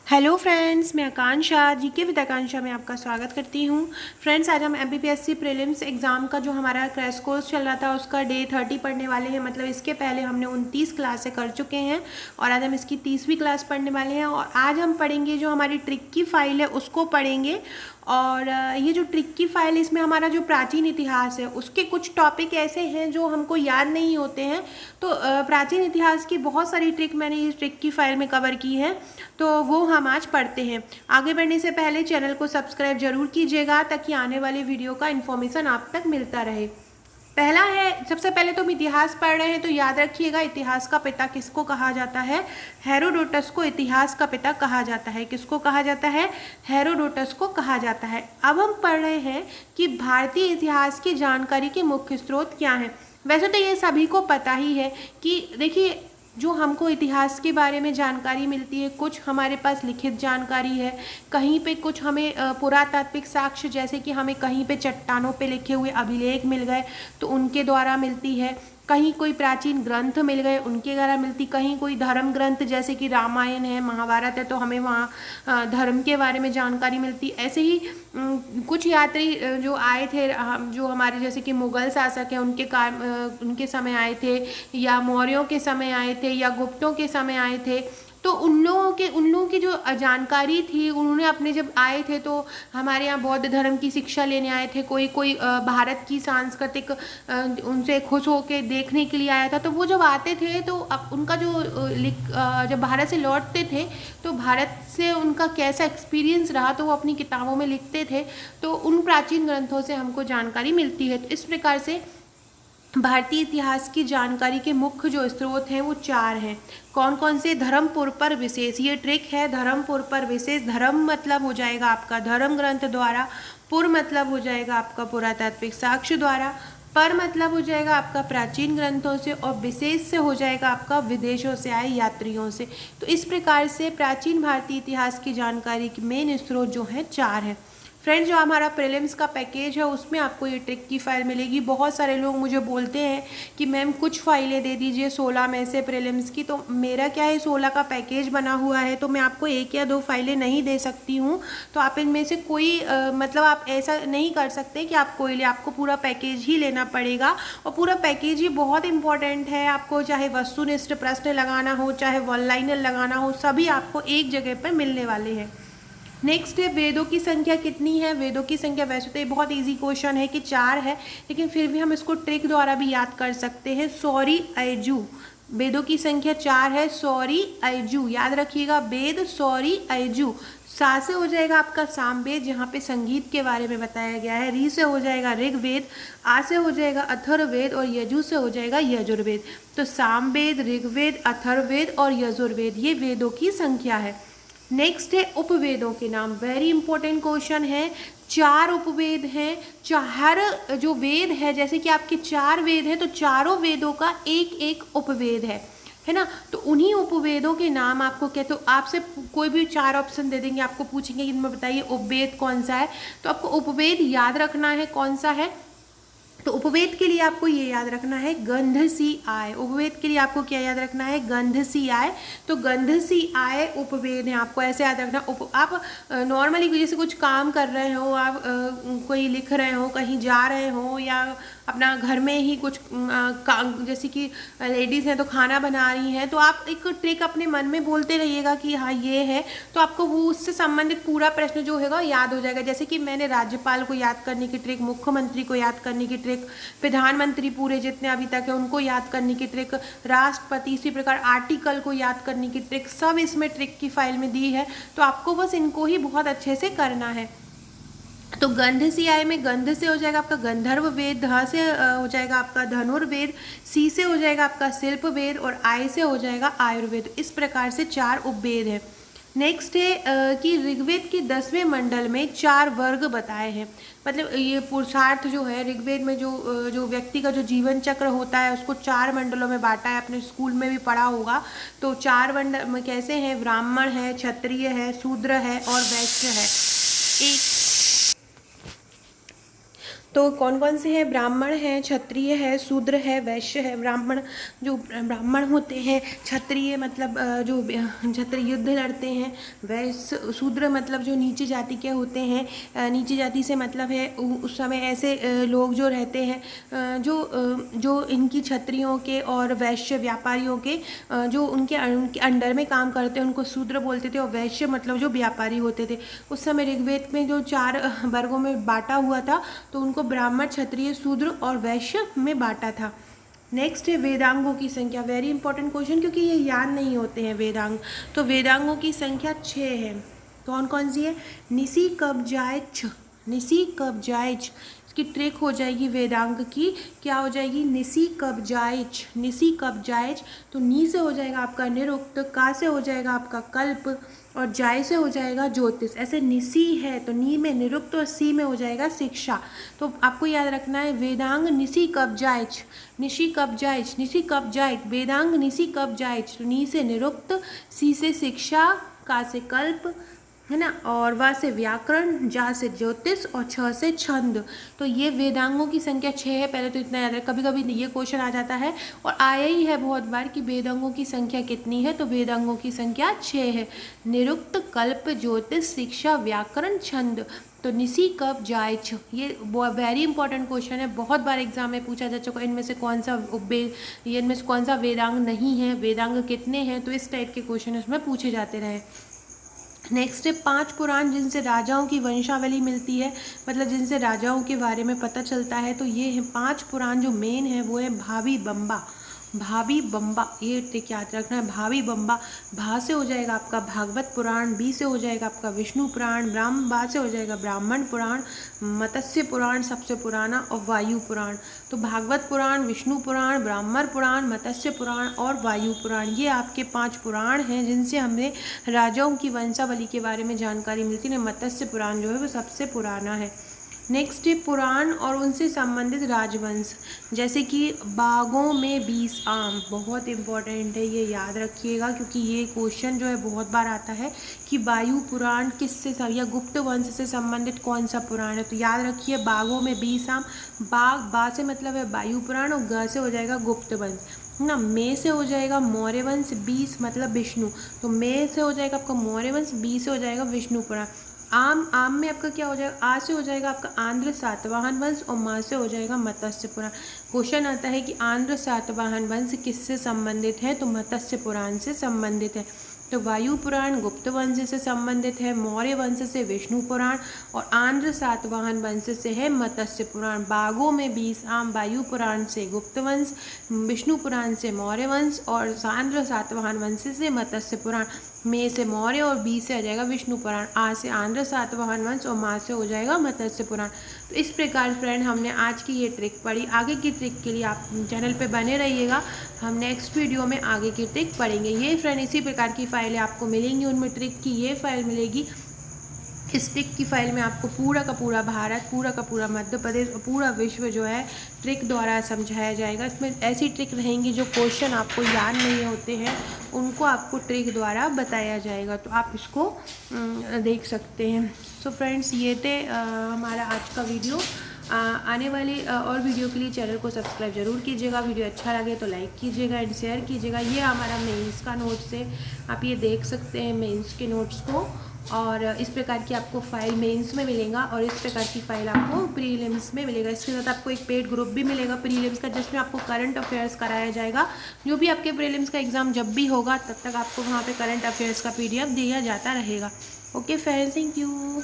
Hello friends, मैं आकांक्षा GK with आकांक्षा में आपका स्वागत करती हूँ। फ्रेंड्स, आज हम एमपीपीएससी प्रीलिम्स एग्ज़ाम का जो हमारा क्रैश कोर्स चल रहा था उसका डे 30 पढ़ने वाले हैं। मतलब इसके पहले हमने 29 क्लासें कर चुके हैं और आज हम इसकी 30वीं क्लास पढ़ने वाले हैं। और आज हम पढ़ेंगे जो हमारी ट्रिक की फ़ाइल है उसको पढ़ेंगे। और ये जो ट्रिक की फ़ाइल, इसमें हमारा जो प्राचीन इतिहास है उसके कुछ टॉपिक ऐसे हैं जो हमको याद नहीं होते हैं। तो प्राचीन इतिहास की बहुत सारी ट्रिक मैंने इस ट्रिक की फ़ाइल में कवर की है, तो वो हम आज पढ़ते हैं। आगे बढ़ने से पहले चैनल को सब्सक्राइब जरूर कीजिएगा ताकि आने वाले वीडियो का इन्फॉर्मेशन आप तक मिलता रहे। पहला है, सबसे पहले तो हम इतिहास पढ़ रहे हैं तो याद रखिएगा इतिहास का पिता किसको कहा जाता है। हेरोडोटस को इतिहास का पिता कहा जाता है। किसको कहा जाता है? हेरोडोटस को कहा जाता है। अब हम पढ़ रहे हैं कि भारतीय इतिहास की जानकारी के मुख्य स्रोत क्या हैं। वैसे तो ये सभी को पता ही है कि देखिए, जो हमको इतिहास के बारे में जानकारी मिलती है, कुछ हमारे पास लिखित जानकारी है, कहीं पे कुछ हमें पुरातात्विक साक्ष्य, जैसे कि हमें कहीं पे चट्टानों पे लिखे हुए अभिलेख मिल गए तो उनके द्वारा मिलती है, कहीं कोई प्राचीन ग्रंथ मिल गए उनके द्वारा मिलती, कहीं कोई धर्म ग्रंथ जैसे कि रामायण है, महाभारत है तो हमें वहाँ धर्म के बारे में जानकारी मिलती। ऐसे ही कुछ यात्री जो आए थे, जो हमारे जैसे कि मुग़ल शासक हैं उनके समय आए थे, या मौर्यों के समय आए थे, या गुप्तों के समय आए थे, तो उन लोगों की जो जानकारी थी, उन्होंने अपने जब आए थे तो हमारे यहाँ बौद्ध धर्म की शिक्षा लेने आए थे। कोई कोई भारत की सांस्कृतिक उनसे खुश होकर देखने के लिए आया था। तो वो जब आते थे तो अब उनका जो जब भारत से लौटते थे तो भारत से उनका कैसा एक्सपीरियंस रहा तो वो अपनी किताबों में लिखते थे। तो उन प्राचीन ग्रंथों से हमको जानकारी मिलती है। तो इस प्रकार से भारतीय इतिहास की जानकारी के मुख्य जो स्रोत हैं वो 4 हैं। कौन कौन से? धर्मपुर पर विशेष, ये ट्रिक है। धर्मपुर पर विशेष, धर्म मतलब हो जाएगा आपका धर्म ग्रंथ द्वारा, पुर मतलब हो जाएगा आपका पुरातात्विक साक्ष्य द्वारा, पर मतलब हो जाएगा आपका प्राचीन ग्रंथों से, और विशेष से हो जाएगा आपका विदेशों से आए यात्रियों से। तो इस प्रकार से प्राचीन भारतीय इतिहास की जानकारी के मेन स्रोत जो हैं 4 हैं। फ्रेंड्स, जो हमारा प्रीलिम्स का पैकेज है उसमें आपको ये ट्रिक की फ़ाइल मिलेगी। बहुत सारे लोग मुझे बोलते हैं कि मैम कुछ फ़ाइलें दे दीजिए 16 में से प्रीलिम्स की। तो मेरा क्या है, 16 का पैकेज बना हुआ है तो मैं आपको 1 या 2 फाइलें नहीं दे सकती हूँ। तो आप इनमें से कोई मतलब आप ऐसा नहीं कर सकते कि आप कोई ले, आपको पूरा पैकेज ही लेना पड़ेगा। और पूरा पैकेज ही बहुत इंपॉर्टेंट है। आपको चाहे वस्तुनिष्ठ प्रश्न लगाना हो, चाहे वन लाइनर लगाना हो, सभी आपको एक जगह पर मिलने वाले हैं। नेक्स्ट है, वेदों की संख्या कितनी है। वेदों की संख्या, वैसे तो ये बहुत इजी क्वेश्चन है कि 4 है, लेकिन फिर भी हम इसको ट्रिक द्वारा भी याद कर सकते हैं। सॉरी अयजू, वेदों की संख्या 4 है। सॉरी अयजू याद रखिएगा, वेद सॉरी अयजू। सा से हो जाएगा आपका सामवेद, जहाँ पे संगीत के बारे में बताया गया है। री से हो जाएगा ऋग्वेद, आ से हो जाएगा अथर्ववेद, और यजु से हो जाएगा यजुर्वेद। तो सामवेद, ऋग्वेद, अथर्ववेद और यजुर्वेद, ये वेदों की संख्या है। नेक्स्ट है उपवेदों के नाम। वेरी इंपॉर्टेंट क्वेश्चन है। 4 उपवेद हैं। हर जो वेद है, जैसे कि आपके 4 वेद हैं तो चारों वेदों का एक एक उपवेद है ना। तो उन्हीं उपवेदों के नाम आपको कहते हो। आपसे कोई भी 4 ऑप्शन दे देंगे, आपको पूछेंगे कि इनमें बताइए उपवेद कौन सा है, तो आपको उपवेद याद रखना है कौन सा है। तो उपवेद के लिए आपको ये याद रखना है गंध सी आय। उपवेद के लिए आपको क्या याद रखना है? गंध सी आय। तो गंध सी आय उपवेद है, आपको ऐसे याद रखना। आप नॉर्मली जैसे कुछ काम कर रहे हो, आप कोई लिख रहे हो, कहीं जा रहे हो, या अपना घर में ही कुछ जैसे कि लेडीज़ हैं तो खाना बना रही हैं, तो आप एक ट्रिक अपने मन में बोलते रहिएगा कि हाँ ये है, तो आपको वो उससे संबंधित पूरा प्रश्न जो होगा याद हो जाएगा। जैसे कि मैंने राज्यपाल को याद करने की ट्रिक, मुख्यमंत्री को याद करने की ट्रिक, प्रधानमंत्री पूरे जितने अभी तक है उनको याद करने की ट्रिक, राष्ट्रपति, इसी प्रकार आर्टिकल को याद करने की ट्रिक, सब इसमें ट्रिक की फाइल में दी है। तो आपको बस इनको ही बहुत अच्छे से करना है। तो गंध सी आय में गंध से हो जाएगा आपका गंधर्व वेद, ध से हो जाएगा आपका धनुर्वेद, सी से हो जाएगा आपका शिल्प वेद, और आय से हो जाएगा आयुर्वेद। इस प्रकार से 4 उपवेद है। नेक्स्ट है कि ऋग्वेद के 10वें मंडल में 4 वर्ग बताए हैं। मतलब ये पुरुषार्थ जो है ऋग्वेद में, जो व्यक्ति का जो जीवन चक्र होता है उसको 4 मंडलों में बांटा है। अपने स्कूल में भी पढ़ा होगा। तो 4 मंडल में कैसे हैं? ब्राह्मण है, क्षत्रिय है, शूद्र है और वैश्य है। एक तो कौन कौन से हैं? ब्राह्मण है, क्षत्रिय है, शूद्र है, वैश्य है। ब्राह्मण जो ब्राह्मण होते हैं, क्षत्रिय मतलब जो क्षत्रिय युद्ध लड़ते हैं, वैश्य शूद्र मतलब जो नीचे जाति के होते हैं। नीचे जाति से मतलब है उस समय ऐसे लोग जो रहते हैं जो इनकी क्षत्रियों के और वैश्य व्यापारियों के जो उनके अंडर में काम करते हैं उनको शूद्र बोलते थे, और वैश्य मतलब जो व्यापारी होते थे। उस समय ऋग्वेद में जो 4 वर्गों में बांटा हुआ था, तो उनको ब्राह्मण, क्षत्रिय, शूद्र और वैश्य में बांटा था। नेक्स्ट है वेदांगों की संख्या। वेरी इंपॉर्टेंट क्वेश्चन, क्योंकि ये याद नहीं होते हैं वेदांग। तो वेदांगों की संख्या 6 है। कौन कौन सी है? निसी, कब, जायच। निसी, कब, जायच। इसकी ट्रिक हो जाएगी वेदांग की, क्या हो जाएगी? निसी, कब, जायच। निसी, कब, जायच। तो नी से हो जाएगा आपका निरुक्त, का से हो जाएगा आपका कल्प, और जाय से हो जाएगा ज्योतिष। ऐसे निसी है तो नी में निरुक्त और सी में हो जाएगा शिक्षा। तो आपको याद रखना है वेदांग निसी कब जायच, निशी कब जायच, निशी कब जायच, वेदांग निसी कब जायच। तो नी से निरुक्त, सी से शिक्षा, का से कल्प, है ना, और वा से व्याकरण, जा से ज्योतिष और छ से छंद। तो ये वेदांगों की संख्या 6 है। पहले तो इतना याद रखें, कभी कभी ये क्वेश्चन आ जाता है और आया ही है बहुत बार कि वेदांगों की संख्या कितनी है। तो वेदांगों की संख्या 6 है। निरुक्त, कल्प, ज्योतिष, शिक्षा, व्याकरण, छंद। तो निसी, कब, जायच, ये वेरी इंपॉर्टेंट क्वेश्चन है, बहुत बार एग्जाम में पूछा जा चुका है। इनमें से कौन सा वेदांग नहीं है, वेदांग कितने हैं, तो इस टाइप के क्वेश्चन इसमें पूछे जाते रहे। नेक्स्ट है 5 पुराण जिनसे राजाओं की वंशावली मिलती है, मतलब जिनसे राजाओं के बारे में पता चलता है। तो ये है 5 पुराण जो मेन है वो है भावी बम्बा। भावी बम्बा, ये ट्रिक याद रखना है। भावी बम्बा, भा से हो जाएगा आपका भागवत पुराण, बी से हो जाएगा आपका विष्णु पुराण, बा से हो जाएगा ब्राह्मण पुराण, मत्स्य पुराण सबसे पुराना, और वायु पुराण। तो भागवत पुराण, विष्णु पुराण, ब्राह्मण पुराण, मत्स्य पुराण और वायु पुराण, ये आपके 5 पुराण हैं जिनसे हमें राजाओं की वंशावली के बारे में जानकारी मिलती है। मत्स्य पुराण जो है वो सबसे पुराना है। नेक्स्ट है पुराण और उनसे संबंधित राजवंश, जैसे कि बागों में 20 आम, बहुत इंपॉर्टेंट है, ये याद रखिएगा क्योंकि ये क्वेश्चन जो है बहुत बार आता है कि वायु पुराण किससे या गुप्त वंश से संबंधित कौन सा पुराण है। तो याद रखिए बागों में 20 आम, बा से मतलब है वायु पुराण और ग से हो जाएगा गुप्त वंश ना। मे से हो जाएगा मौर्य वंश, 20 मतलब विष्णु, तो मे से हो जाएगा आपका मौर्य वंश, 20 से हो जाएगा विष्णु पुराण। आम में आपका क्या हो जाएगा? आ से हो जाएगा आपका आंध्र सातवाहन वंश, और मा से हो जाएगा मत्स्य पुराण। क्वेश्चन आता है कि आंध्र सातवाहन वंश किससे संबंधित है? तो मत्स्य पुराण से संबंधित है। तो वायु पुराण गुप्त वंश से संबंधित है, मौर्य वंश से विष्णु पुराण, और आंध्र सातवाहन वंश से है मत्स्य पुराण। बागों में 20 आम, वायु पुराण से गुप्त वंश, विष्णु पुराण से मौर्य वंश, और आंध्र सातवाहन वंश से मत्स्य पुराण। मे से मौर्य और बी से आ जाएगा विष्णु पुराण, आ से आंध्र सातवाहन वंश और मा से हो जाएगा मत्स्य पुराण। तो इस प्रकार फ्रेंड हमने आज की ये ट्रिक पढ़ी। आगे की ट्रिक के लिए आप चैनल पे बने रहिएगा, हम नेक्स्ट वीडियो में आगे की ट्रिक पढ़ेंगे। ये फ्रेंड इसी प्रकार की फाइलें आपको मिलेंगी, उनमें ट्रिक की ये फाइल मिलेगी। इस ट्रिक की फाइल में आपको पूरा का पूरा भारत, पूरा का पूरा मध्य प्रदेश और पूरा विश्व जो है ट्रिक द्वारा समझाया जाएगा। इसमें ऐसी ट्रिक रहेंगी जो क्वेश्चन आपको याद नहीं होते हैं, उनको आपको ट्रिक द्वारा बताया जाएगा, तो आप इसको देख सकते हैं। सो फ्रेंड्स ये थे हमारा आज का वीडियो। आने वाली और वीडियो के लिए चैनल को सब्सक्राइब जरूर कीजिएगा। वीडियो अच्छा लगे तो लाइक कीजिएगा एंड शेयर कीजिएगा। ये हमारा मेंस का नोट्स है, आप ये देख सकते हैं मेंस के नोट्स को, और इस प्रकार की आपको फाइल मेंस में मिलेगा और इस प्रकार की फाइल आपको प्रीलिम्स में मिलेगा। इसके साथ आपको एक पेड ग्रुप भी मिलेगा प्रीलिम्स का, जिसमें आपको करंट अफेयर्स कराया जाएगा। जो भी आपके प्रीलिम्स का एग्ज़ाम जब भी होगा तब तक आपको वहाँ पे करंट अफेयर्स का PDF दिया जाता रहेगा। Okay friends, thank you.